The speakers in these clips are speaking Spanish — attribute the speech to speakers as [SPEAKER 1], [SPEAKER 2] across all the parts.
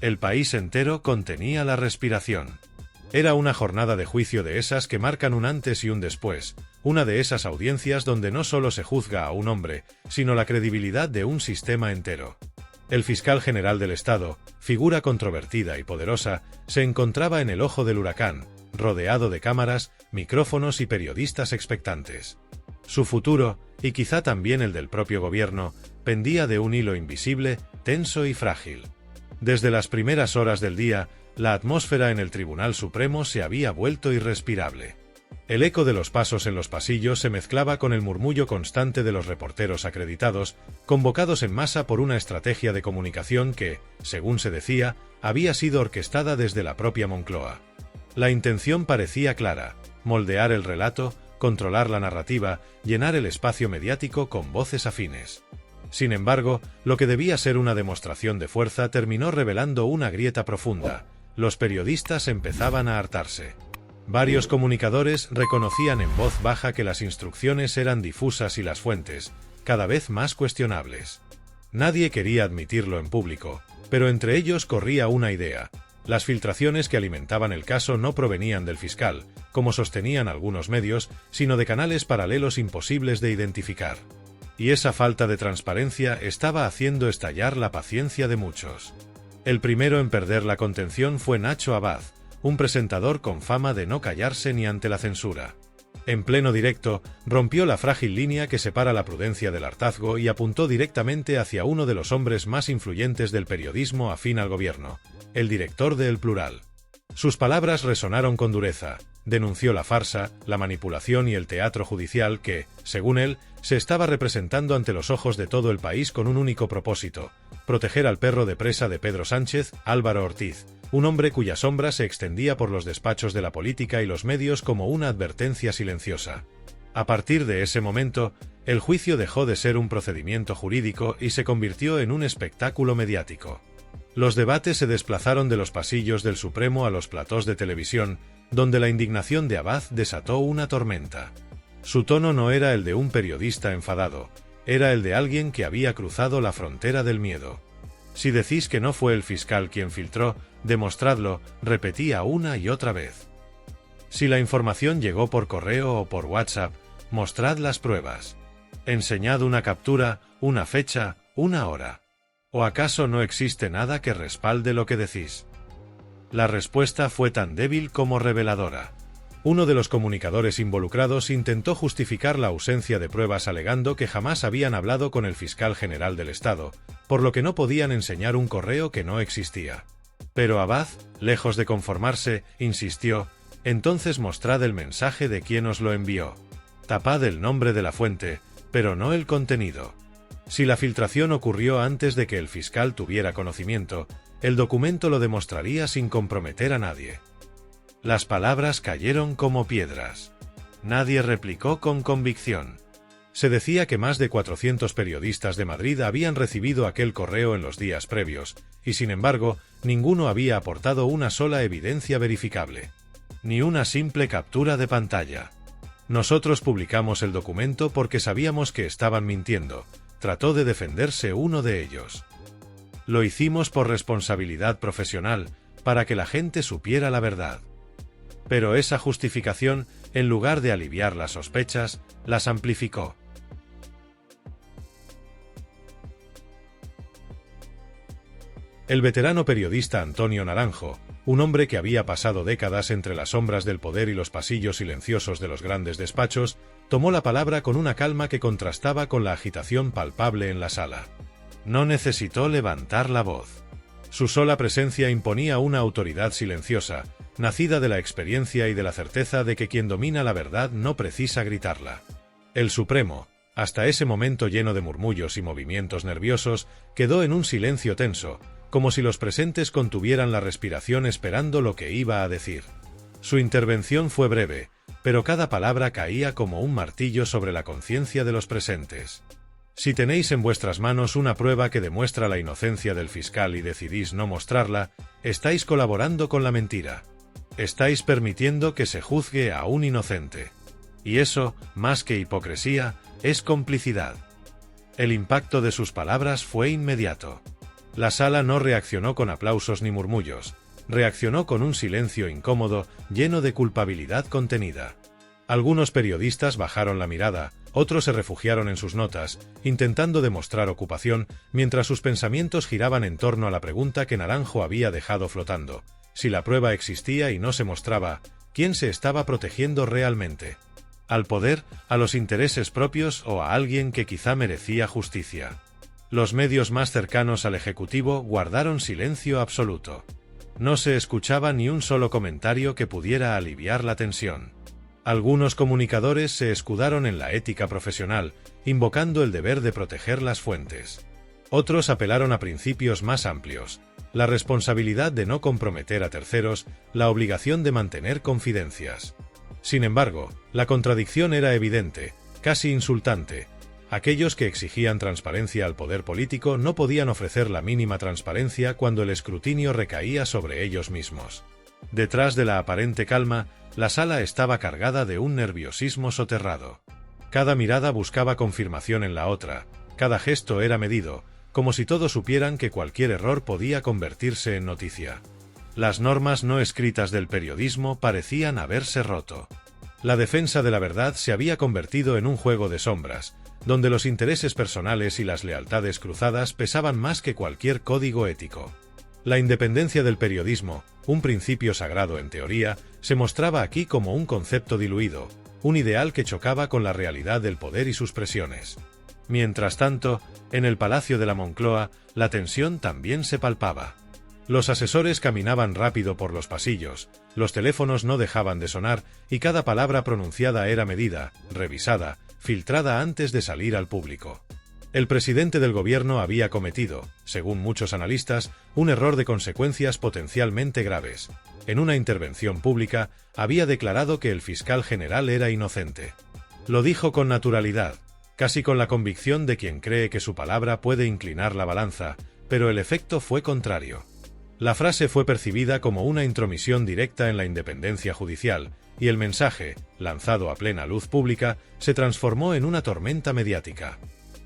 [SPEAKER 1] El país entero contenía la respiración. Era una jornada de juicio de esas que marcan un antes y un después, una de esas audiencias donde no solo se juzga a un hombre, sino la credibilidad de un sistema entero. El fiscal general del Estado, figura controvertida y poderosa, se encontraba en el ojo del huracán, rodeado de cámaras, micrófonos y periodistas expectantes. Su futuro, y quizá también el del propio gobierno, pendía de un hilo invisible, tenso y frágil. Desde las primeras horas del día, la atmósfera en el Tribunal Supremo se había vuelto irrespirable. El eco de los pasos en los pasillos se mezclaba con el murmullo constante de los reporteros acreditados, convocados en masa por una estrategia de comunicación que, según se decía, había sido orquestada desde la propia Moncloa. La intención parecía clara: moldear el relato, controlar la narrativa, llenar el espacio mediático con voces afines. Sin embargo, lo que debía ser una demostración de fuerza terminó revelando una grieta profunda. Los periodistas empezaban a hartarse. Varios comunicadores reconocían en voz baja que las instrucciones eran difusas y las fuentes, cada vez más cuestionables. Nadie quería admitirlo en público, pero entre ellos corría una idea: las filtraciones que alimentaban el caso no provenían del fiscal, como sostenían algunos medios, sino de canales paralelos imposibles de identificar. Y esa falta de transparencia estaba haciendo estallar la paciencia de muchos. El primero en perder la contención fue Nacho Abad, un presentador con fama de no callarse ni ante la censura. En pleno directo, rompió la frágil línea que separa la prudencia del hartazgo y apuntó directamente hacia uno de los hombres más influyentes del periodismo afín al gobierno, el director de El Plural. Sus palabras resonaron con dureza. Denunció la farsa, la manipulación y el teatro judicial que, según él, se estaba representando ante los ojos de todo el país con un único propósito: proteger al perro de presa de Pedro Sánchez, Álvaro Ortiz, un hombre cuya sombra se extendía por los despachos de la política y los medios como una advertencia silenciosa. A partir de ese momento, el juicio dejó de ser un procedimiento jurídico y se convirtió en un espectáculo mediático. Los debates se desplazaron de los pasillos del Supremo a los platós de televisión, donde la indignación de Abad desató una tormenta. Su tono no era el de un periodista enfadado, era el de alguien que había cruzado la frontera del miedo. Si decís que no fue el fiscal quien filtró, demostradlo, repetía una y otra vez. Si la información llegó por correo o por WhatsApp, mostrad las pruebas. Enseñad una captura, una fecha, una hora. ¿O acaso no existe nada que respalde lo que decís? La respuesta fue tan débil como reveladora. Uno de los comunicadores involucrados intentó justificar la ausencia de pruebas alegando que jamás habían hablado con el fiscal general del Estado, por lo que no podían enseñar un correo que no existía. Pero Abad, lejos de conformarse, insistió: entonces mostrad el mensaje de quien os lo envió. Tapad el nombre de la fuente, pero no el contenido. Si la filtración ocurrió antes de que el fiscal tuviera conocimiento, el documento lo demostraría sin comprometer a nadie. Las palabras cayeron como piedras. Nadie replicó con convicción. Se decía que más de 400 periodistas de Madrid habían recibido aquel correo en los días previos, y sin embargo, ninguno había aportado una sola evidencia verificable. Ni una simple captura de pantalla. Nosotros publicamos el documento porque sabíamos que estaban mintiendo, trató de defenderse uno de ellos. Lo hicimos por responsabilidad profesional, para que la gente supiera la verdad. Pero esa justificación, en lugar de aliviar las sospechas, las amplificó. El veterano periodista Antonio Naranjo, un hombre que había pasado décadas entre las sombras del poder y los pasillos silenciosos de los grandes despachos, tomó la palabra con una calma que contrastaba con la agitación palpable en la sala. No necesitó levantar la voz. Su sola presencia imponía una autoridad silenciosa, nacida de la experiencia y de la certeza de que quien domina la verdad no precisa gritarla. El Supremo, hasta ese momento lleno de murmullos y movimientos nerviosos, quedó en un silencio tenso, como si los presentes contuvieran la respiración esperando lo que iba a decir. Su intervención fue breve, pero cada palabra caía como un martillo sobre la conciencia de los presentes. Si tenéis en vuestras manos una prueba que demuestra la inocencia del fiscal y decidís no mostrarla, estáis colaborando con la mentira. Estáis permitiendo que se juzgue a un inocente. Y eso, más que hipocresía, es complicidad. El impacto de sus palabras fue inmediato. La sala no reaccionó con aplausos ni murmullos, reaccionó con un silencio incómodo, lleno de culpabilidad contenida. Algunos periodistas bajaron la mirada, otros se refugiaron en sus notas, intentando demostrar ocupación, mientras sus pensamientos giraban en torno a la pregunta que Naranjo había dejado flotando. Si la prueba existía y no se mostraba, ¿quién se estaba protegiendo realmente? ¿Al poder, a los intereses propios o a alguien que quizá merecía justicia? Los medios más cercanos al Ejecutivo guardaron silencio absoluto. No se escuchaba ni un solo comentario que pudiera aliviar la tensión. Algunos comunicadores se escudaron en la ética profesional, invocando el deber de proteger las fuentes. Otros apelaron a principios más amplios: la responsabilidad de no comprometer a terceros, la obligación de mantener confidencias. Sin embargo, la contradicción era evidente, casi insultante. Aquellos que exigían transparencia al poder político no podían ofrecer la mínima transparencia cuando el escrutinio recaía sobre ellos mismos. Detrás de la aparente calma, la sala estaba cargada de un nerviosismo soterrado. Cada mirada buscaba confirmación en la otra, cada gesto era medido, como si todos supieran que cualquier error podía convertirse en noticia. Las normas no escritas del periodismo parecían haberse roto. La defensa de la verdad se había convertido en un juego de sombras, donde los intereses personales y las lealtades cruzadas pesaban más que cualquier código ético. La independencia del periodismo, un principio sagrado en teoría, se mostraba aquí como un concepto diluido, un ideal que chocaba con la realidad del poder y sus presiones. Mientras tanto, en el Palacio de la Moncloa, la tensión también se palpaba. Los asesores caminaban rápido por los pasillos, los teléfonos no dejaban de sonar y cada palabra pronunciada era medida, revisada, filtrada antes de salir al público. El presidente del gobierno había cometido, según muchos analistas, un error de consecuencias potencialmente graves. En una intervención pública, había declarado que el fiscal general era inocente. Lo dijo con naturalidad, casi con la convicción de quien cree que su palabra puede inclinar la balanza, pero el efecto fue contrario. La frase fue percibida como una intromisión directa en la independencia judicial, y el mensaje, lanzado a plena luz pública, se transformó en una tormenta mediática.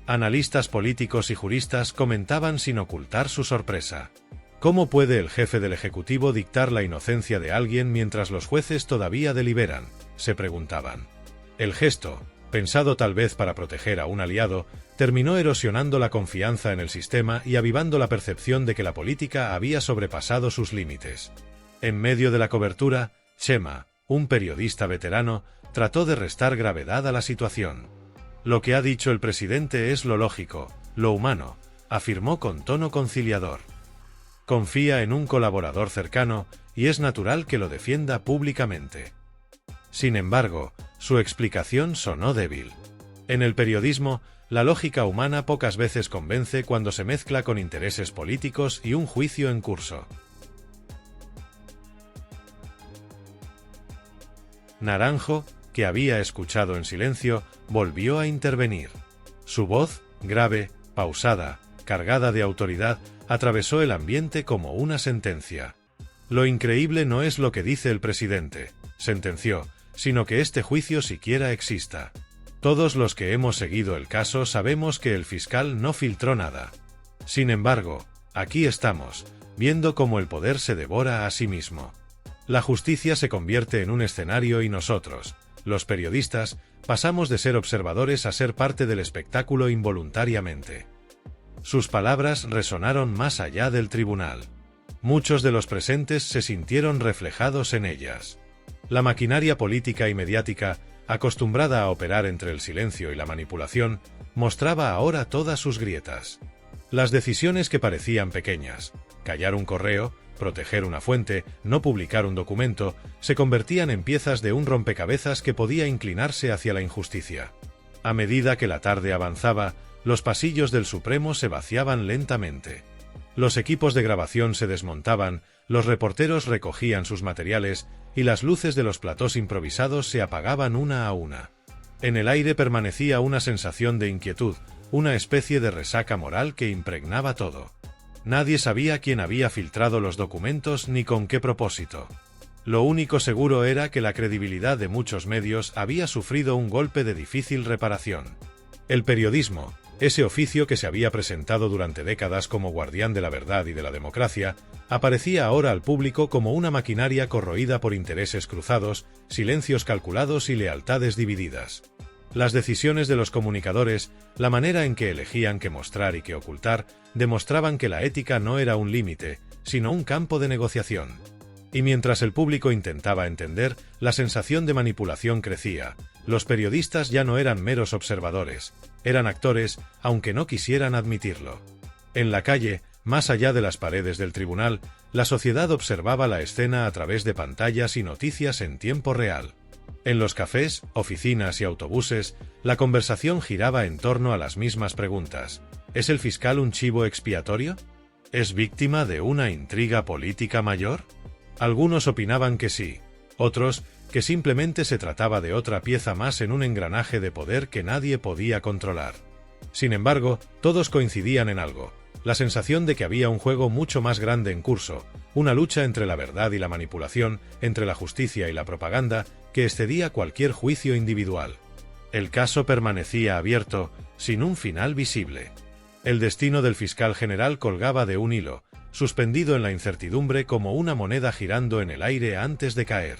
[SPEAKER 1] Analistas políticos y juristas comentaban sin ocultar su sorpresa. ¿Cómo puede el jefe del Ejecutivo dictar la inocencia de alguien mientras los jueces todavía deliberan?, se preguntaban. El gesto, pensado tal vez para proteger a un aliado, terminó erosionando la confianza en el sistema y avivando la percepción de que la política había sobrepasado sus límites. En medio de la cobertura, Chema, un periodista veterano, trató de restar gravedad a la situación. Lo que ha dicho el presidente es lo lógico, lo humano, afirmó con tono conciliador. Confía en un colaborador cercano y es natural que lo defienda públicamente. Sin embargo, su explicación sonó débil. En el periodismo, la lógica humana pocas veces convence cuando se mezcla con intereses políticos y un juicio en curso. Naranjo, que había escuchado en silencio, volvió a intervenir. Su voz, grave, pausada, cargada de autoridad, atravesó el ambiente como una sentencia. Lo increíble no es lo que dice el presidente, sentenció, sino que este juicio siquiera exista. Todos los que hemos seguido el caso sabemos que el fiscal no filtró nada. Sin embargo, aquí estamos, viendo cómo el poder se devora a sí mismo. La justicia se convierte en un escenario y nosotros, los periodistas, pasamos de ser observadores a ser parte del espectáculo involuntariamente. Sus palabras resonaron más allá del tribunal. Muchos de los presentes se sintieron reflejados en ellas. La maquinaria política y mediática, acostumbrada a operar entre el silencio y la manipulación, mostraba ahora todas sus grietas. Las decisiones que parecían pequeñas, callar un correo, proteger una fuente, no publicar un documento, se convertían en piezas de un rompecabezas que podía inclinarse hacia la injusticia. A medida que la tarde avanzaba, los pasillos del Supremo se vaciaban lentamente. Los equipos de grabación se desmontaban, los reporteros recogían sus materiales y las luces de los platós improvisados se apagaban una a una. En el aire permanecía una sensación de inquietud, una especie de resaca moral que impregnaba todo. Nadie sabía quién había filtrado los documentos ni con qué propósito. Lo único seguro era que la credibilidad de muchos medios había sufrido un golpe de difícil reparación. El periodismo, Ese oficio que se había presentado durante décadas como guardián de la verdad y de la democracia, aparecía ahora al público como una maquinaria corroída por intereses cruzados, silencios calculados y lealtades divididas. Las decisiones de los comunicadores, la manera en que elegían qué mostrar y qué ocultar, demostraban que la ética no era un límite, sino un campo de negociación. Y mientras el público intentaba entender, la sensación de manipulación crecía. Los periodistas ya no eran meros observadores, eran actores, aunque no quisieran admitirlo. En la calle, más allá de las paredes del tribunal, la sociedad observaba la escena a través de pantallas y noticias en tiempo real. En los cafés, oficinas y autobuses, la conversación giraba en torno a las mismas preguntas. ¿Es el fiscal un chivo expiatorio? ¿Es víctima de una intriga política mayor? Algunos opinaban que sí, otros, que simplemente se trataba de otra pieza más en un engranaje de poder que nadie podía controlar. Sin embargo, todos coincidían en algo: la sensación de que había un juego mucho más grande en curso, una lucha entre la verdad y la manipulación, entre la justicia y la propaganda, que excedía cualquier juicio individual. El caso permanecía abierto, sin un final visible. El destino del fiscal general colgaba de un hilo, suspendido en la incertidumbre como una moneda girando en el aire antes de caer.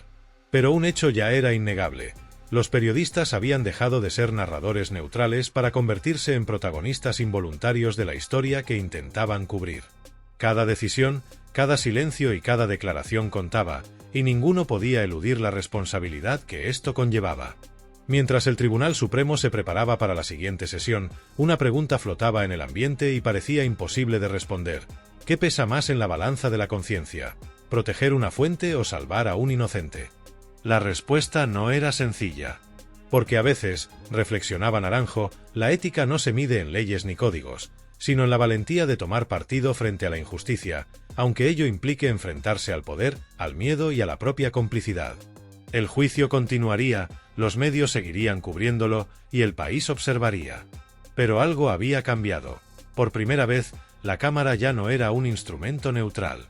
[SPEAKER 1] Pero un hecho ya era innegable: los periodistas habían dejado de ser narradores neutrales para convertirse en protagonistas involuntarios de la historia que intentaban cubrir. Cada decisión, cada silencio y cada declaración contaba, y ninguno podía eludir la responsabilidad que esto conllevaba. Mientras el Tribunal Supremo se preparaba para la siguiente sesión, una pregunta flotaba en el ambiente y parecía imposible de responder: ¿qué pesa más en la balanza de la conciencia? ¿Proteger una fuente o salvar a un inocente? La respuesta no era sencilla. Porque a veces, reflexionaba Naranjo, la ética no se mide en leyes ni códigos, sino en la valentía de tomar partido frente a la injusticia, aunque ello implique enfrentarse al poder, al miedo y a la propia complicidad. El juicio continuaría, los medios seguirían cubriéndolo, y el país observaría. Pero algo había cambiado. Por primera vez, la cámara ya no era un instrumento neutral.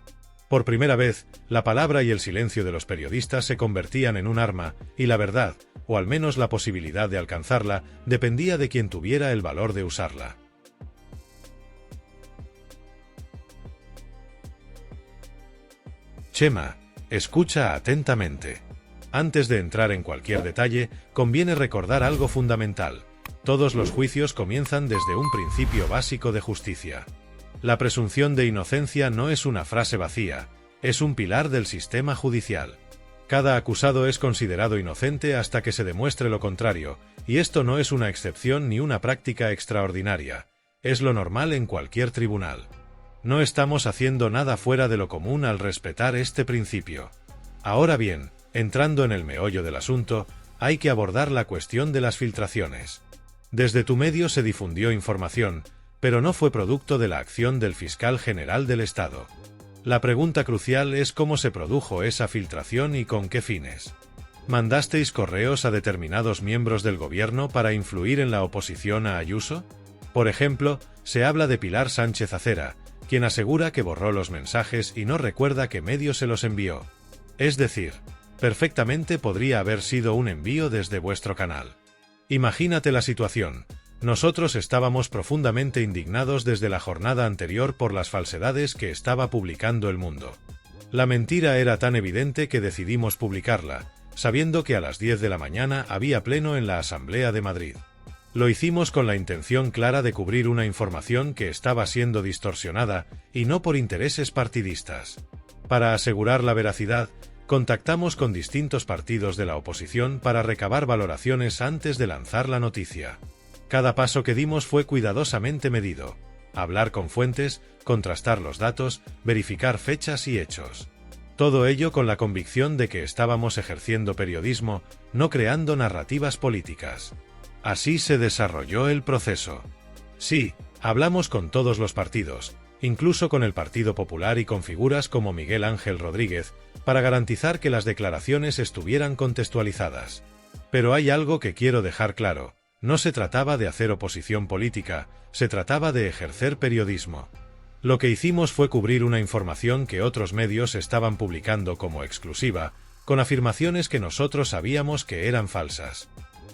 [SPEAKER 1] Por primera vez, la palabra y el silencio de los periodistas se convertían en un arma, y la verdad, o al menos la posibilidad de alcanzarla, dependía de quien tuviera el valor de usarla. Chema, escucha atentamente. Antes de entrar en cualquier detalle, conviene recordar algo fundamental: todos los juicios comienzan desde un principio básico de justicia. La presunción de inocencia no es una frase vacía, es un pilar del sistema judicial. Cada acusado es considerado inocente hasta que se demuestre lo contrario, y esto no es una excepción ni una práctica extraordinaria, es lo normal en cualquier tribunal. No estamos haciendo nada fuera de lo común al respetar este principio. Ahora bien, entrando en el meollo del asunto, hay que abordar la cuestión de las filtraciones. Desde tu medio se difundió información, pero no fue producto de la acción del fiscal general del Estado. La pregunta crucial es cómo se produjo esa filtración y con qué fines. ¿Mandasteis correos a determinados miembros del gobierno para influir en la oposición a Ayuso? Por ejemplo, se habla de Pilar Sánchez Acera, quien asegura que borró los mensajes y no recuerda qué medio se los envió. Es decir, perfectamente podría haber sido un envío desde vuestro canal. Imagínate la situación. Nosotros estábamos profundamente indignados desde la jornada anterior por las falsedades que estaba publicando El Mundo. La mentira era tan evidente que decidimos publicarla, sabiendo que a las 10 de la mañana había pleno en la Asamblea de Madrid. Lo hicimos con la intención clara de cubrir una información que estaba siendo distorsionada, y no por intereses partidistas. Para asegurar la veracidad, contactamos con distintos partidos de la oposición para recabar valoraciones antes de lanzar la noticia. Cada paso que dimos fue cuidadosamente medido: hablar con fuentes, contrastar los datos, verificar fechas y hechos. Todo ello con la convicción de que estábamos ejerciendo periodismo, no creando narrativas políticas. Así se desarrolló el proceso. Sí, hablamos con todos los partidos, incluso con el Partido Popular y con figuras como Miguel Ángel Rodríguez, para garantizar que las declaraciones estuvieran contextualizadas. Pero hay algo que quiero dejar claro: no se trataba de hacer oposición política, se trataba de ejercer periodismo. Lo que hicimos fue cubrir una información que otros medios estaban publicando como exclusiva, con afirmaciones que nosotros sabíamos que eran falsas.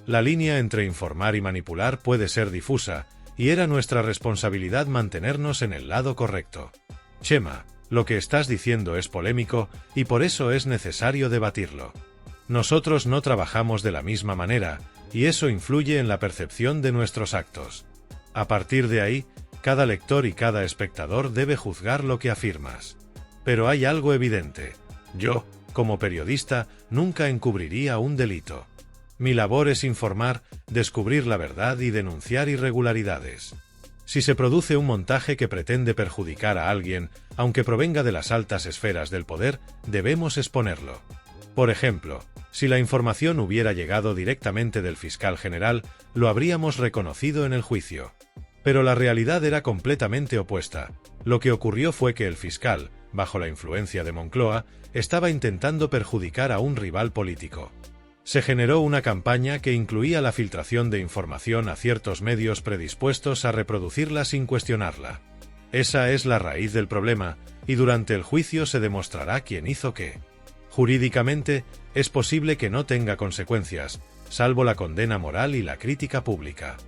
[SPEAKER 1] La línea entre informar y manipular puede ser difusa, y era nuestra responsabilidad mantenernos en el lado correcto. Chema, lo que estás diciendo es polémico, y por eso es necesario debatirlo. Nosotros no trabajamos de la misma manera, y eso influye en la percepción de nuestros actos. A partir de ahí, cada lector y cada espectador debe juzgar lo que afirmas. Pero hay algo evidente. Yo, como periodista, nunca encubriría un delito. Mi labor es informar, descubrir la verdad y denunciar irregularidades. Si se produce un montaje que pretende perjudicar a alguien, aunque provenga de las altas esferas del poder, debemos exponerlo. Por ejemplo, si la información hubiera llegado directamente del fiscal general, lo habríamos reconocido en el juicio. Pero la realidad era completamente opuesta. Lo que ocurrió fue que el fiscal, bajo la influencia de Moncloa, estaba intentando perjudicar a un rival político. Se generó una campaña que incluía la filtración de información a ciertos medios predispuestos a reproducirla sin cuestionarla. Esa es la raíz del problema, y durante el juicio se demostrará quién hizo qué. Jurídicamente, es posible que no tenga consecuencias, salvo la condena moral y la crítica pública.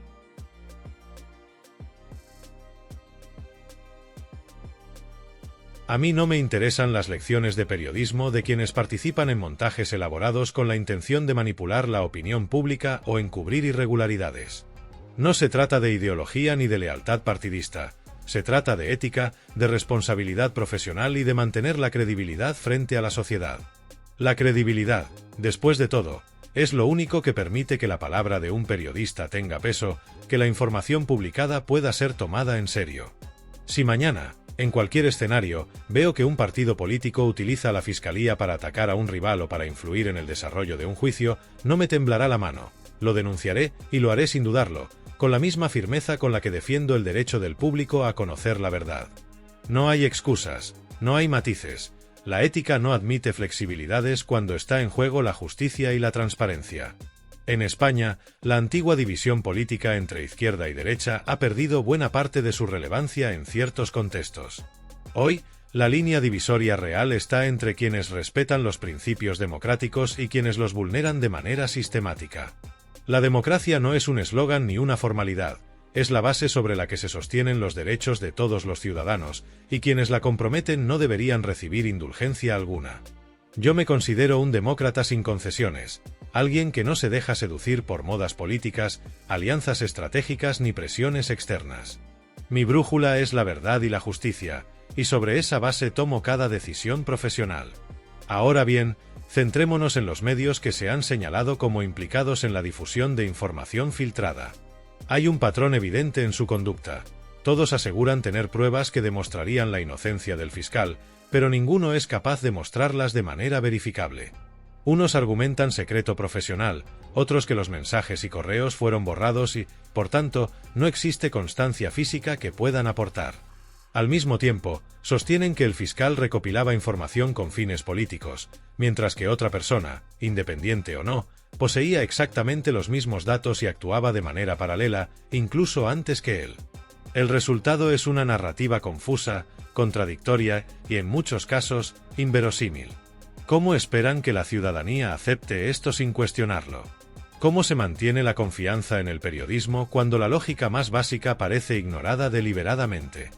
[SPEAKER 1] A mí no me interesan las lecciones de periodismo de quienes participan en montajes elaborados con la intención de manipular la opinión pública o encubrir irregularidades. No se trata de ideología ni de lealtad partidista, se trata de ética, de responsabilidad profesional y de mantener la credibilidad frente a la sociedad. La credibilidad, después de todo, es lo único que permite que la palabra de un periodista tenga peso, que la información publicada pueda ser tomada en serio. Si mañana, en cualquier escenario, veo que un partido político utiliza a la fiscalía para atacar a un rival o para influir en el desarrollo de un juicio, no me temblará la mano, lo denunciaré y lo haré sin dudarlo, con la misma firmeza con la que defiendo el derecho del público a conocer la verdad. No hay excusas, no hay matices, la ética no admite flexibilidades cuando está en juego la justicia y la transparencia. En España, la antigua división política entre izquierda y derecha ha perdido buena parte de su relevancia en ciertos contextos. Hoy, la línea divisoria real está entre quienes respetan los principios democráticos y quienes los vulneran de manera sistemática. La democracia no es un eslogan ni una formalidad, es la base sobre la que se sostienen los derechos de todos los ciudadanos, y quienes la comprometen no deberían recibir indulgencia alguna. Yo me considero un demócrata sin concesiones, alguien que no se deja seducir por modas políticas, alianzas estratégicas ni presiones externas. Mi brújula es la verdad y la justicia, y sobre esa base tomo cada decisión profesional. Ahora bien, centrémonos en los medios que se han señalado como implicados en la difusión de información filtrada. Hay un patrón evidente en su conducta. Todos aseguran tener pruebas que demostrarían la inocencia del fiscal, pero ninguno es capaz de mostrarlas de manera verificable. Unos argumentan secreto profesional, otros que los mensajes y correos fueron borrados y, por tanto, no existe constancia física que puedan aportar. Al mismo tiempo, sostienen que el fiscal recopilaba información con fines políticos, mientras que otra persona, independiente o no, poseía exactamente los mismos datos y actuaba de manera paralela, incluso antes que él. El resultado es una narrativa confusa, contradictoria y, en muchos casos, inverosímil. ¿Cómo esperan que la ciudadanía acepte esto sin cuestionarlo? ¿Cómo se mantiene la confianza en el periodismo cuando la lógica más básica parece ignorada deliberadamente?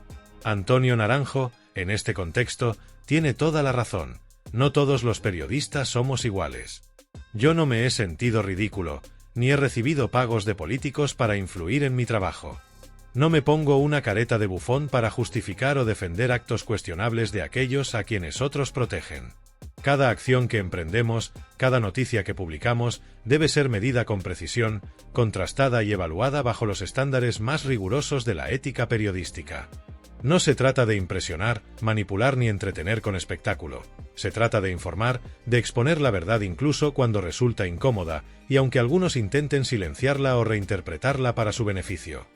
[SPEAKER 1] Antonio Naranjo, en este contexto, tiene toda la razón. No todos los periodistas somos iguales. Yo no me he sentido ridículo, ni he recibido pagos de políticos para influir en mi trabajo. No me pongo una careta de bufón para justificar o defender actos cuestionables de aquellos a quienes otros protegen. Cada acción que emprendemos, cada noticia que publicamos, debe ser medida con precisión, contrastada y evaluada bajo los estándares más rigurosos de la ética periodística. No se trata de impresionar, manipular ni entretener con espectáculo. Se trata de informar, de exponer la verdad incluso cuando resulta incómoda, y aunque algunos intenten silenciarla o reinterpretarla para su beneficio.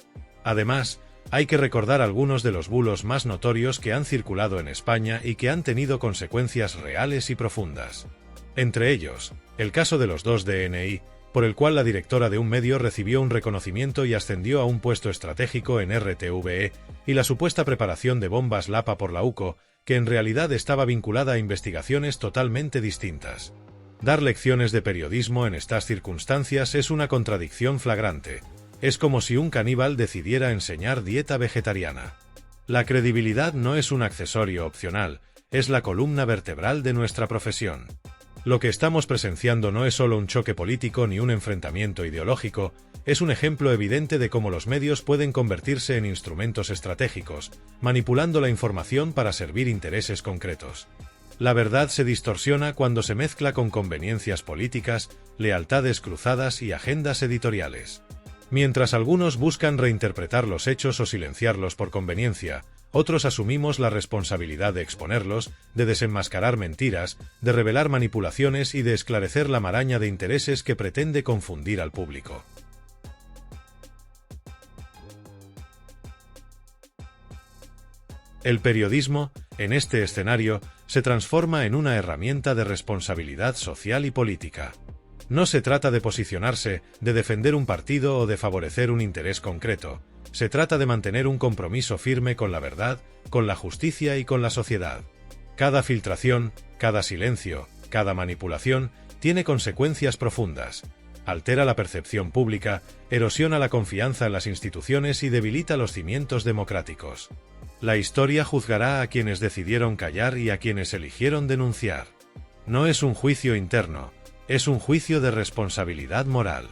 [SPEAKER 1] Además, hay que recordar algunos de los bulos más notorios que han circulado en España y que han tenido consecuencias reales y profundas. Entre ellos, el caso de los 2 DNI, por el cual la directora de un medio recibió un reconocimiento y ascendió a un puesto estratégico en RTVE, y la supuesta preparación de bombas Lapa por la UCO, que en realidad estaba vinculada a investigaciones totalmente distintas. Dar lecciones de periodismo en estas circunstancias es una contradicción flagrante. Es como si un caníbal decidiera enseñar dieta vegetariana. La credibilidad no es un accesorio opcional, es la columna vertebral de nuestra profesión. Lo que estamos presenciando no es solo un choque político ni un enfrentamiento ideológico, es un ejemplo evidente de cómo los medios pueden convertirse en instrumentos estratégicos, manipulando la información para servir intereses concretos. La verdad se distorsiona cuando se mezcla con conveniencias políticas, lealtades cruzadas y agendas editoriales. Mientras algunos buscan reinterpretar los hechos o silenciarlos por conveniencia, otros asumimos la responsabilidad de exponerlos, de desenmascarar mentiras, de revelar manipulaciones y de esclarecer la maraña de intereses que pretende confundir al público. El periodismo, en este escenario, se transforma en una herramienta de responsabilidad social y política. No se trata de posicionarse, de defender un partido o de favorecer un interés concreto. Se trata de mantener un compromiso firme con la verdad, con la justicia y con la sociedad. Cada filtración, cada silencio, cada manipulación tiene consecuencias profundas. Altera la percepción pública, erosiona la confianza en las instituciones y debilita los cimientos democráticos. La historia juzgará a quienes decidieron callar y a quienes eligieron denunciar. No es un juicio interno, es un juicio de responsabilidad moral.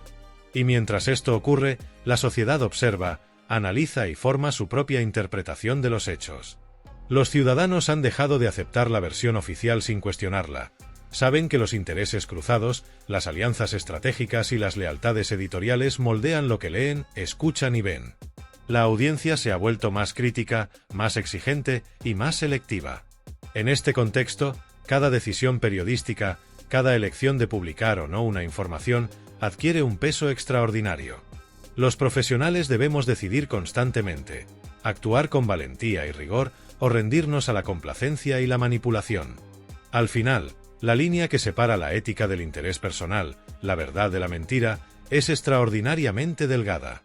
[SPEAKER 1] Y mientras esto ocurre, la sociedad observa, analiza y forma su propia interpretación de los hechos. Los ciudadanos han dejado de aceptar la versión oficial sin cuestionarla. Saben que los intereses cruzados, las alianzas estratégicas y las lealtades editoriales moldean lo que leen, escuchan y ven. La audiencia se ha vuelto más crítica, más exigente y más selectiva. En este contexto, cada decisión periodística, cada elección de publicar o no una información, adquiere un peso extraordinario. Los profesionales debemos decidir constantemente, actuar con valentía y rigor o rendirnos a la complacencia y la manipulación. Al final, la línea que separa la ética del interés personal, la verdad de la mentira, es extraordinariamente delgada.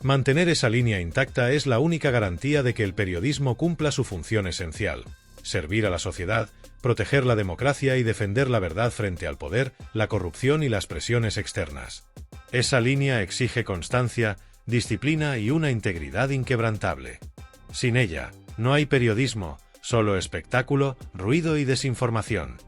[SPEAKER 1] Mantener esa línea intacta es la única garantía de que el periodismo cumpla su función esencial: servir a la sociedad, proteger la democracia y defender la verdad frente al poder, la corrupción y las presiones externas. Esa línea exige constancia, disciplina y una integridad inquebrantable. Sin ella, no hay periodismo, solo espectáculo, ruido y desinformación.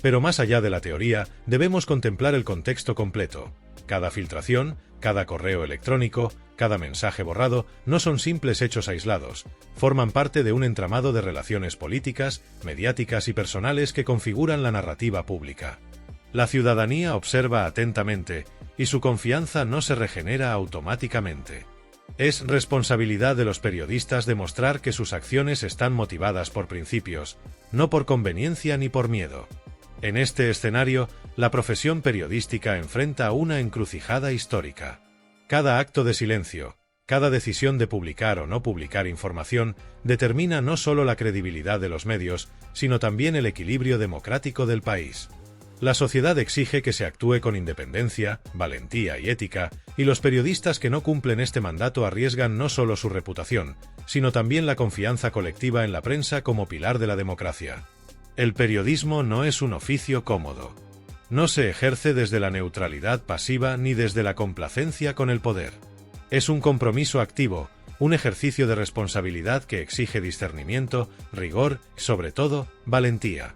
[SPEAKER 1] Pero más allá de la teoría, debemos contemplar el contexto completo. Cada filtración, cada correo electrónico, cada mensaje borrado, no son simples hechos aislados, forman parte de un entramado de relaciones políticas, mediáticas y personales que configuran la narrativa pública. La ciudadanía observa atentamente, y su confianza no se regenera automáticamente. Es responsabilidad de los periodistas demostrar que sus acciones están motivadas por principios, no por conveniencia ni por miedo. En este escenario, la profesión periodística enfrenta una encrucijada histórica. Cada acto de silencio, cada decisión de publicar o no publicar información, determina no solo la credibilidad de los medios, sino también el equilibrio democrático del país. La sociedad exige que se actúe con independencia, valentía y ética, y los periodistas que no cumplen este mandato arriesgan no solo su reputación, sino también la confianza colectiva en la prensa como pilar de la democracia. El periodismo no es un oficio cómodo. No se ejerce desde la neutralidad pasiva ni desde la complacencia con el poder. Es un compromiso activo, un ejercicio de responsabilidad que exige discernimiento, rigor y, sobre todo, valentía.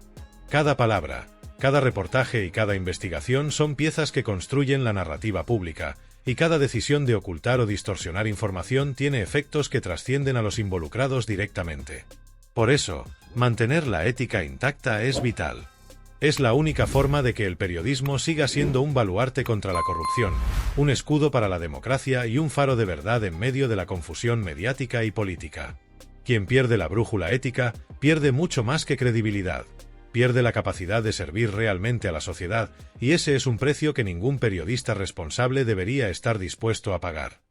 [SPEAKER 1] Cada palabra, cada reportaje y cada investigación son piezas que construyen la narrativa pública, y cada decisión de ocultar o distorsionar información tiene efectos que trascienden a los involucrados directamente. Por eso, mantener la ética intacta es vital. Es la única forma de que el periodismo siga siendo un baluarte contra la corrupción, un escudo para la democracia y un faro de verdad en medio de la confusión mediática y política. Quien pierde la brújula ética, pierde mucho más que credibilidad. Pierde la capacidad de servir realmente a la sociedad, y ese es un precio que ningún periodista responsable debería estar dispuesto a pagar.